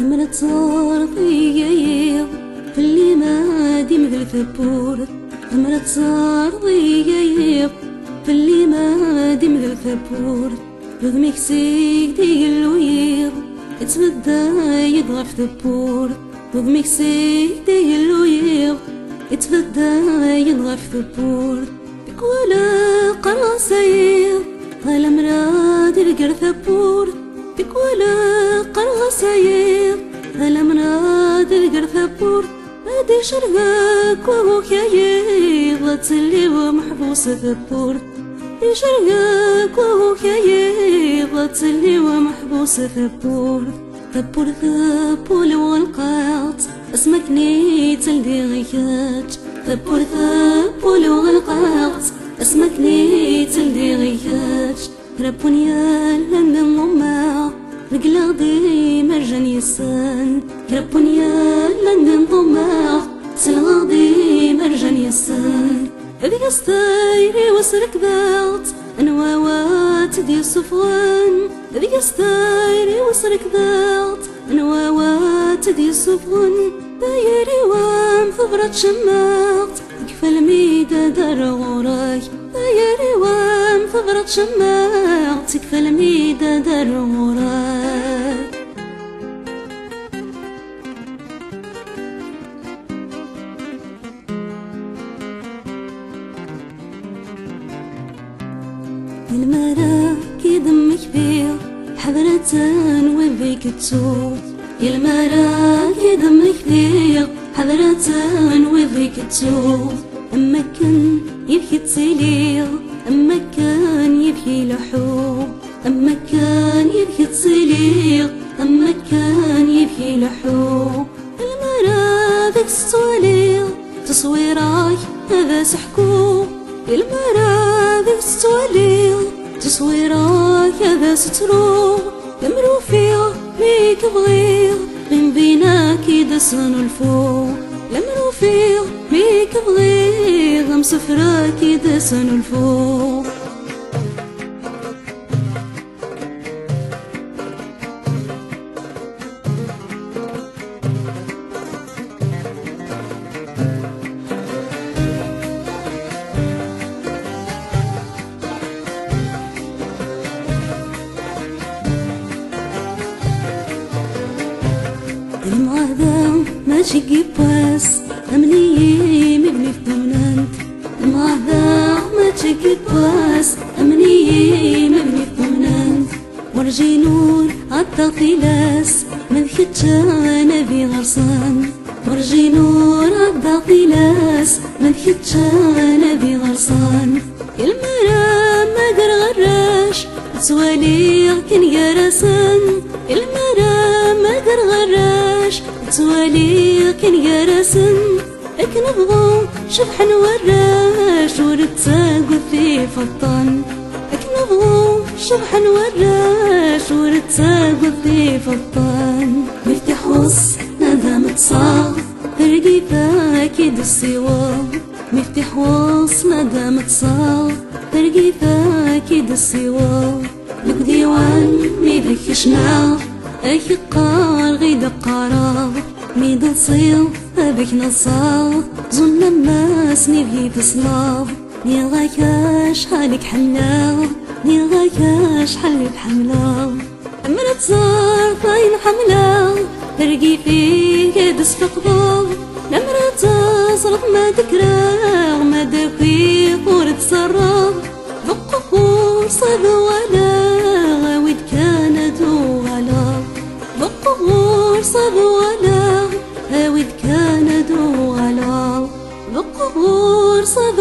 لما تصارضي فاللي ما دي مثل ثبور، لما تصارضي فاللي ما دي مثل ثبور، رذمك سيدي اللويض يتبدى يضغف ثبور، رذمك سيدي اللويض يتبدى يضغف ثبور، ولا قراصير غير مراد القر ثبور، ولا قراصير غير مراد القر ثبور، هادي شرقك وهو كايض تسلي ومحبوس ثبور، شرقك وهو كايض تسلي ومحبوس ثبور، ثبور ثبول والقاط اسمك نيت اللي غيات، ثبور ثبول والقاط اسمك نيت اللي غيات، ربون يا لند الضماع القلاضي مرجان يسان، ربون يا لند الضماع سلغاضي مرجان يسان، ذي استايري وسرك ذات انواوات دي صفوان، ذي استايري وسرك ذات انواوات دي صفوان، دايري وام ثبرت شماط كفى الميدة دار غوراي، دايري وام ثبرت شماط كفى الميدة دار غوراي. المرا كي دم كبير حضرة وبيك تسوق، المرا كي دم كبير حضرة وبيك تسوق، أما كان يبكي تسيلير أما كان يبكي لحوق، أما كان يبكي تسيلير أما كان يبكي لحوق، المرا ذيك السوالير تصويراي هذا سحكوك، المرا ذيك السوالير تصويراك هذا ستروق، يمرو فيه بيك بغير من بيناك يدسن الفوق، يمرو فيه بيك بغير مسفراك يدسن الفوق. المعذا ماشي قباس أمني مبني في دونانت، المعذا ماشي قباس أمني مبني في دونانت، ورجي نور عالداخلاس من ختشان في غرسان، ورجي نور عالداخلاس من ختشان في غرسان، المرا ما قر غراش تسوالي كن يرسان، المرا ما قر غراش توالي كن يرسن، لكن نبغو شبح نوراش ورتساقو في فطن، لكن نبغو شبح نوراش ورتساقو في فطن، مفتاح وص ندم تصاغ ترقي فاكيد السوار، مفتاح وص ندم تصاغ ترقي فاكيد السوار، لك ديوان ميدك شناغ أي قار غيد قرار، ميد نصير أبيك نصار ظن الناس نبغي تصلاف، نيغاكاش حالك حملاو نيغاكاش حالك حملاو، أما نتصار طاين حملاو ترقي فيه يدس فقضاو، لما تصرف ما تكراغ ما داكي قور تصرف، بقفور صاد ولا غاويد كانت وغلا، بقفور صاد ولا هاويد كانت وغلا، بقفور صاد